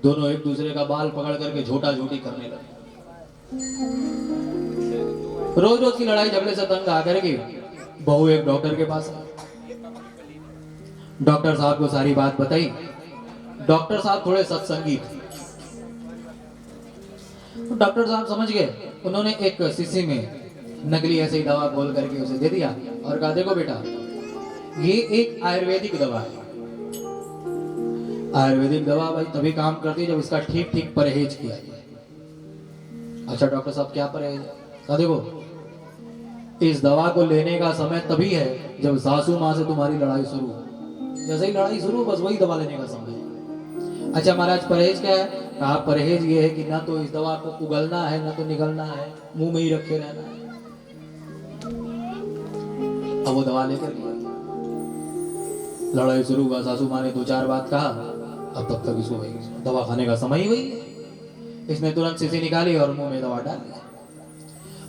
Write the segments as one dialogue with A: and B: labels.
A: दोनों एक दूसरे का बाल पकड़ करके झोटा झोटी करने लगे। रोज रोज की लड़ाई झगड़े से तंग आकर के बहू एक डॉक्टर के पास आई। डॉक्टर साहब को सारी बात बताई। डॉक्टर साहब थोड़े सत्संगी थे। डॉक्टर साहब समझ गए। उन्होंने एक शीशी में नकली ऐसे ही दवा घोल करके उसे दे दिया और कहा, देखो बेटा, ये एक आयुर्वेदिक दवा है। आयुर्वेदिक दवा भाई तभी काम करती है जब इसका ठीक ठीक परहेज किया जाए। अच्छा डॉक्टर साहब, क्या परहेज? कहा, देखो, इस दवा को लेने का समय तभी है जब सासू माँ से तुम्हारी लड़ाई शुरू हो। जैसे ही लड़ाई शुरू, बस वही दवा लेने का समय है। अच्छा महाराज, परहेज क्या है? कहा, परहेज ये है कि ना तो इस दवा को उगलना है, ना तो निगलना है, मुंह में ही रखे रहना है। अब वो दवा लेकर गया। लड़ाई शुरू हुआ। सासू माँ ने दो चार बात कहा। अब तब तक इसको वही दवा खाने का समय ही वही है। इसने तुरंत शीशी निकाली और मुंह में दवा डाल दिया।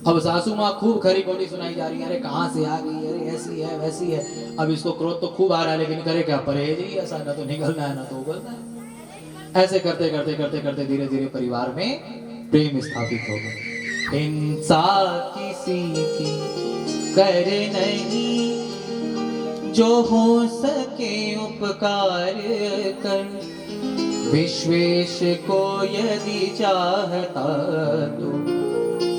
A: अब सासू माँ खूब खरी खोटी सुनाई जा रही है, अरे कहाँ से आ गई, अरे ऐसी है वैसी है। अब इसको क्रोध तो खूब आ रहा है, लेकिन करे क्या, परहेज ही ऐसा, ना तो निकलना है ना तो उगलना है। ऐसे करते करते करते करते धीरे धीरे परिवार में प्रेम स्थापित हो गया। हिंसा किसी की करे नहीं, जो हो सके उपकार कर। विश्वेश को यदि चाहता तो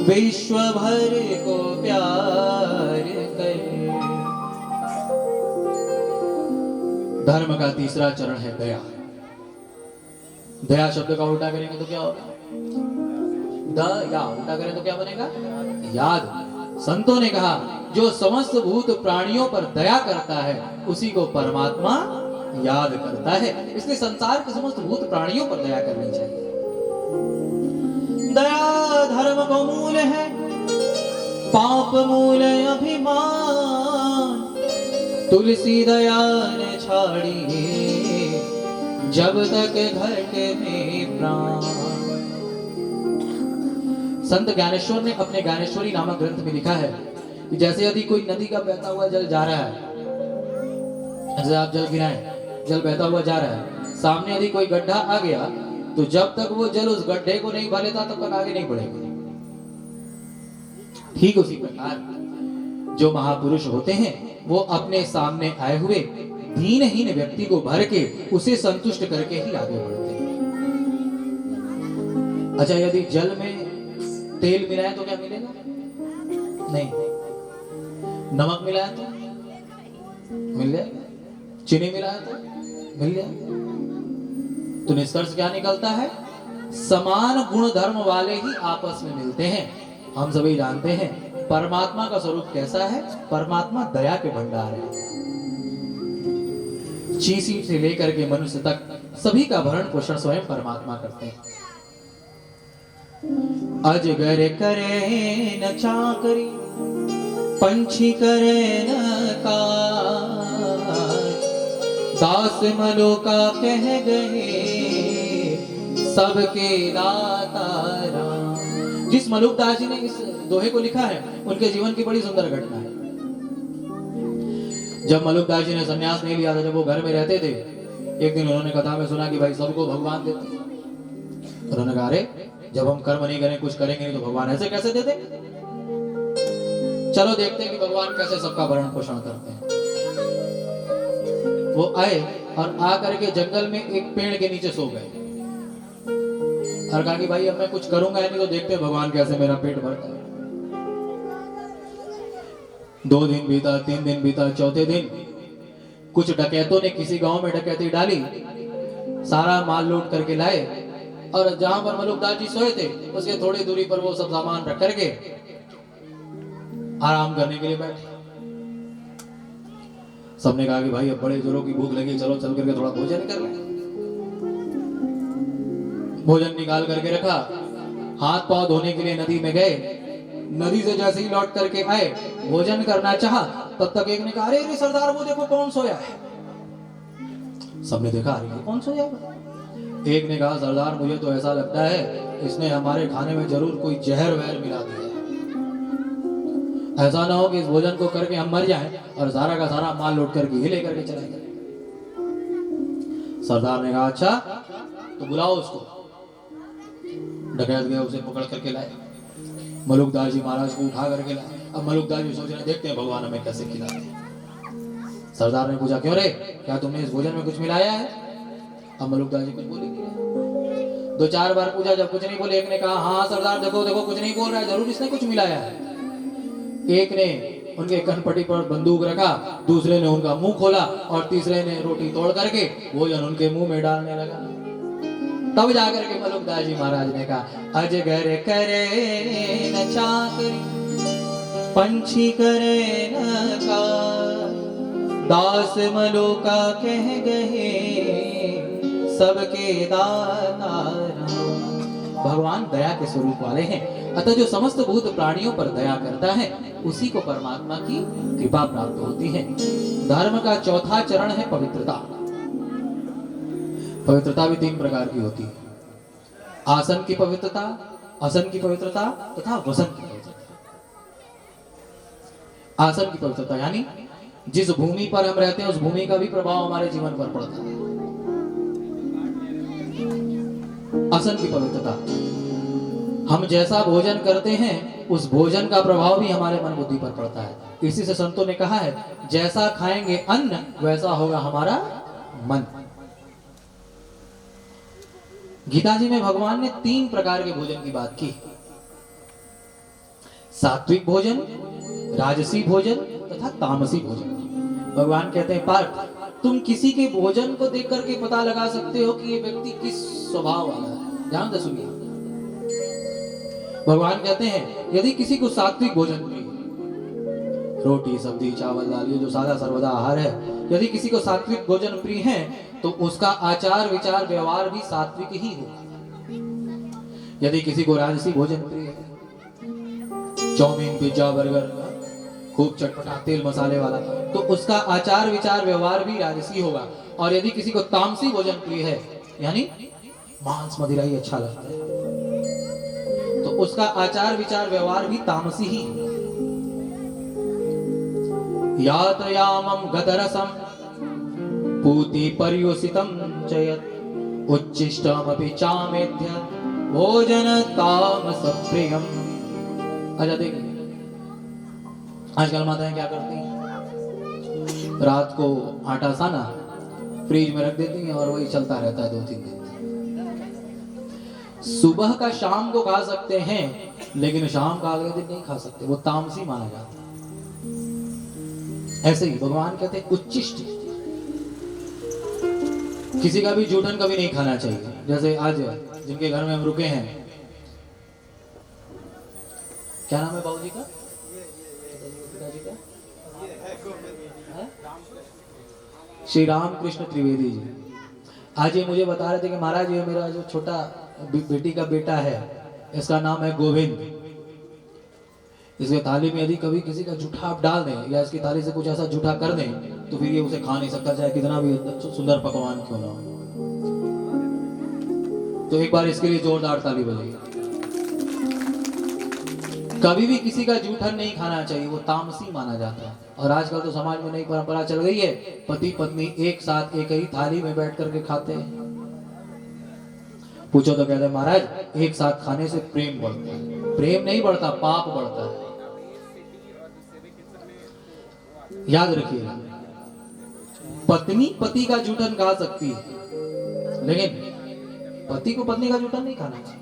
A: विश्व भर को प्यार कर। धर्म का तीसरा चरण है दया। दया शब्द का उल्टा करेंगे तो क्या होगा? दया उल्टा करें तो क्या बनेगा? याद। संतों ने कहा, जो समस्त भूत प्राणियों पर दया करता है उसी को परमात्मा याद करता है। इसलिए संसार के समस्त भूत प्राणियों पर दया करनी चाहिए। दया धर्म को मूल है, पाप मूल अभिमान। तुलसी दया न छाड़ी, जब तक घट में प्राण। संत ज्ञानेश्वर ने अपने ज्ञानेश्वरी नामक ग्रंथ में लिखा है कि जैसे यदि कोई नदी का बहता हुआ जल जा रहा है, जैसे आप जल गिराएं, जल बहता हुआ जा रहा है, सामने यदि कोई गड्ढा आ गया तो जब तक वो जल उस गड्ढे को नहीं भर लेता तब तक आगे नहीं बढ़ेगा। ठीक उसी प्रकार जो महापुरुष होते हैं वो अपने सामने आए हुए दीनहीन व्यक्ति को भर के उसे संतुष्ट करके ही आगे बढ़ते हैं। अच्छा, यदि जल में तेल मिलाए तो क्या मिलेगा? नहीं। नमक मिलाया तो मिल जाएगा, चीनी मिलाया तो मिल जाएगा। तो निष्कर्ष क्या निकलता है? समान गुण धर्म वाले ही आपस में मिलते हैं। हम सभी जानते हैं परमात्मा का स्वरूप कैसा है। परमात्मा दया के भंडार है। चींटी से लेकर के मनुष्य तक सभी का भरण पोषण स्वयं परमात्मा करते हैं। अजगर करे न चाकरी, पंछी करे न काज। दास मलोका कह गए, सबके दाता राम। जिस मलुकदास जी ने इस दोहे को लिखा है उनके जीवन की बड़ी सुंदर घटना है। जब मलुकदास जी ने संन्यास नहीं लिया था, जब वो घर में रहते थे, एक दिन उन्होंने कथा में सुना कि भाई सबको भगवान देते। उन्होंने कहा, अरे जब हम कर्म नहीं करें, कुछ करेंगे नहीं तो भगवान ऐसे कैसे देते? चलो देखते हैं कि भगवान कैसे सबका भरण पोषण करते हैं। वो आए और आकर के जंगल में एक पेड़ के नीचे सो गए और कहा कि भाई अब मैं कुछ करूंगा नहीं तो देखते हैं भगवान कैसे मेरा पेट भरता है। 2 दिन बीता, 3 दिन बीता, चौथे दिन कुछ डकैतों ने किसी गांव में डकैती डाली, सारा माल लूट करके लाए और जहां पर मलुकदास जी सोए थे उसके थोड़ी दूरी पर वो सब सामान रख करके आराम करने के लिए बैठे। सबने कहा कि भाई अब बड़े जोरों की भूख लगी, चलो चल करके थोड़ा भोजन कर लें। भोजन निकाल करके रखा, हाथ पांव धोने के लिए नदी में गए। नदी से जैसे ही लौट करके आए, भोजन करना चाहा, तब तक एक ने कहा, अरे सरदार वो देखो कौन सोया है। सबने देखा, अरे कौन सोया है? एक ने कहा, सरदार मुझे तो ऐसा लगता है इसने हमारे खाने में जरूर कोई जहर वहर मिला दिया है। ऐसा ना हो कि इस भोजन को करके हम मर जाएं और सारा का सारा माल लूट करके ये लेकर के चले गए। सरदार ने कहा, अच्छा तो बुलाओ उसको। डकैत गया, उसे पकड़ करके लाए। मलुकदास जी महाराज को उठा करके लाए। अब मलुकदास जी सोच रहे, देखते हैं भगवान हमें कैसे खिलाते हैं। सरदार ने पूछा, क्यों रे, क्या तुमने इस भोजन में कुछ मिलाया है? अब मलुकदास जी कुछ बोले नहीं। 2-4 बार पूछा, जब कुछ नहीं बोले, एक ने कहा, हाँ सरदार देखो देखो कुछ नहीं बोल रहा है, जरूर इसने कुछ मिलाया है। एक ने उनके कनपट्टी पर बंदूक रखा, दूसरे ने उनका मुंह खोला और तीसरे ने रोटी तोड़ करके भोजन उनके मुंह में डालने लगा। तब जाकर के मलुकदास जी महाराज ने कहा, अजगर करे न चाकरी, पंछी करे न कार, दास मलुका कह गए सबके दाता राम। भगवान दया के स्वरूप वाले हैं, अतः जो समस्त भूत प्राणियों पर दया करता है उसी को परमात्मा की कृपा प्राप्त होती है। धर्म का चौथा चरण है पवित्रता। पवित्रता भी 3 प्रकार की होती है, आसन की पवित्रता, असन की पवित्रता तथा वसन की पवित्रता। आसन की पवित्रता यानी जिस भूमि पर हम रहते हैं उस भूमि का भी प्रभाव हमारे जीवन पर पड़ता है। आसन की पवित्रता, हम जैसा भोजन करते हैं उस भोजन का प्रभाव भी हमारे मन बुद्धि पर पड़ता है। इसी से संतों ने कहा है, जैसा खाएंगे अन्न वैसा होगा हमारा मन। गीता जी में भगवान ने 3 प्रकार के भोजन की बात की, सात्विक भोजन, राजसी भोजन तथा तामसी भोजन। भगवान कहते हैं, पार्थ तुम किसी के भोजन को देख करके पता लगा सकते हो कि ये व्यक्ति किस स्वभाव वाला है। ध्यान से सुनिए, भगवान कहते हैं यदि किसी को सात्विक भोजन प्रिय, रोटी सब्जी चावल दाल, ये जो सादा सर्वदा आहार है, यदि किसी को सात्विक भोजन प्रिय है तो उसका आचार विचार व्यवहार भी सात्विक ही होगा। यदि किसी को राजसी भोजन प्रिय है, चाउमीन पिज्जा बर्गर खूब चटपटा तेल मसाले वाला, तो उसका आचार विचार व्यवहार भी राजसी होगा। और यदि किसी को तामसी भोजन प्रिय है, यानी मांस मदिरा ही अच्छा लगता है, तो उसका आचार विचार व्यवहार भी तामसी ही है। यात्रयामं गतरसं पूति पर्युषितं चयत उच्छिष्टमपि चामेध्य भोजन तामसप्रियम्। अच्छा देखिए, आजकल माताएं क्या करती हैं, रात को आटा साना फ्रिज में रख देती हैं और वही चलता रहता है 2-3 दिन। सुबह का शाम को खा सकते हैं लेकिन शाम का अगले दिन नहीं खा सकते, वो तामसी माना जाता है। ऐसे ही भगवान कहते हैं उच्छिष्ट, किसी का भी जूठन कभी नहीं खाना चाहिए। जैसे आज जिनके घर में हम रुके हैं, क्या नाम है बाबूजी का, पिताजी का, श्री रामकृष्ण त्रिवेदी जी। आज ये मुझे बता रहे थे कि महाराज ये मेरा जो छोटा बेटी का बेटा है, इसका नाम है गोविंद, इसके थाली में यदि कभी किसी का जूठा आप डाल दें या इसकी थाली से कुछ ऐसा जूठा कर दें तो फिर ये उसे खा नहीं सकता, चाहे कितना भी सुंदर पकवान क्यों ना हो। तो एक बार इसके लिए जोरदार ताली बजाइए। कभी भी किसी का जूठन नहीं खाना चाहिए, वो तामसी माना जाता है। और आजकल तो समाज में नई परंपरा चल गई है, पति पत्नी एक साथ एक ही थाली में बैठ करके खाते हैं। पूछो तो कहते हैं महाराज एक साथ खाने से प्रेम बढ़ता है। प्रेम नहीं बढ़ता, पाप बढ़ता है। याद रखिएगा, पत्नी पति का जूठन खा सकती है लेकिन पति को पत्नी का जूठन नहीं खाना चाहिए।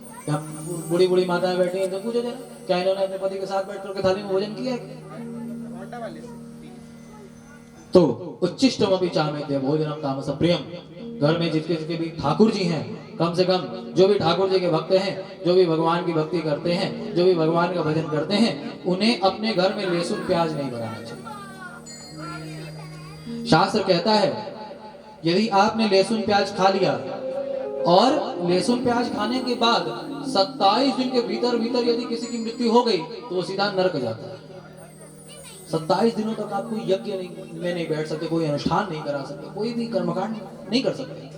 A: बूढ़ी बूढ़ी माताएं बैठी हैं तो पूछो जरा, क्या इन्होंने अपने पति के साथ बैठ कर थाली में भोजन किया है? तो उच्छिष्टमपि चामेत्य भोजनम तामस प्रियम। घर में जिसके जिसके भी ठाकुर जी हैं, कम से कम जो भी ठाकुर जी के भक्त हैं, जो भी भगवान की भक्ति करते हैं, जो भी भगवान का भजन करते हैं, उन्हें अपने घर में लहसुन प्याज नहीं बनाना चाहिए। शास्त्र कहता है यदि आपने लहसुन प्याज खा लिया और लहसुन प्याज खाने के बाद 27 दिन के भीतर भीतर यदि किसी की मृत्यु हो गई तो वो सीधा नरक जाता है। 27 दिनों तक आप कोई यज्ञ में नहीं बैठ सकते, कोई अनुष्ठान नहीं करा सकते, कोई भी कर्मकांड नहीं कर सकते।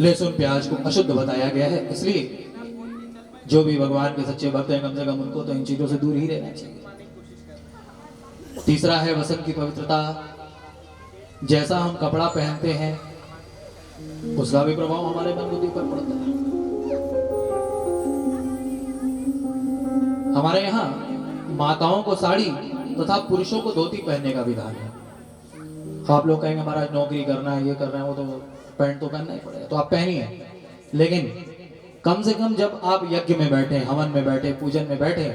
A: लहसुन प्याज को अशुद्ध बताया गया है, इसलिए जो भी भगवान के सच्चे भक्त हैं कम से कम उनको तो इन चीजों से दूर ही रहना चाहिए। तीसरा है वसन की पवित्रता। जैसा हम कपड़ा पहनते हैं उसका भी प्रभाव हमारे मन बुद्धि पर पड़ता है। हमारे यहाँ माताओं को साड़ी तथा पुरुषों को धोती पहनने का विधान है। आप लोग कहेंगे महाराज नौकरी करना है, ये करना है, वो तो पैंट तो पहनना ही पड़ेगा, तो आप पहनिए। लेकिन कम से कम जब आप यज्ञ में बैठे, हवन में बैठे, पूजन में बैठे,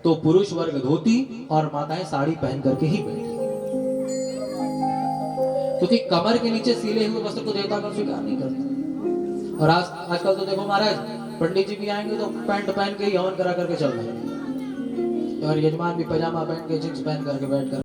A: तो पुरुष वर्ग धोती और माताएं साड़ी पहन करके ही बैठे, क्योंकि कमर के नीचे सीले हुए वस्त्र को देवता का स्वीकार नहीं करते। और आजकल तो देखो महाराज, पंडित जी भी आएंगे तो पैंट पहन के ही हवन करा करके चल रहे हैं, और यजमान भी पजामा पहन के, जींस पहन करके बैठ कर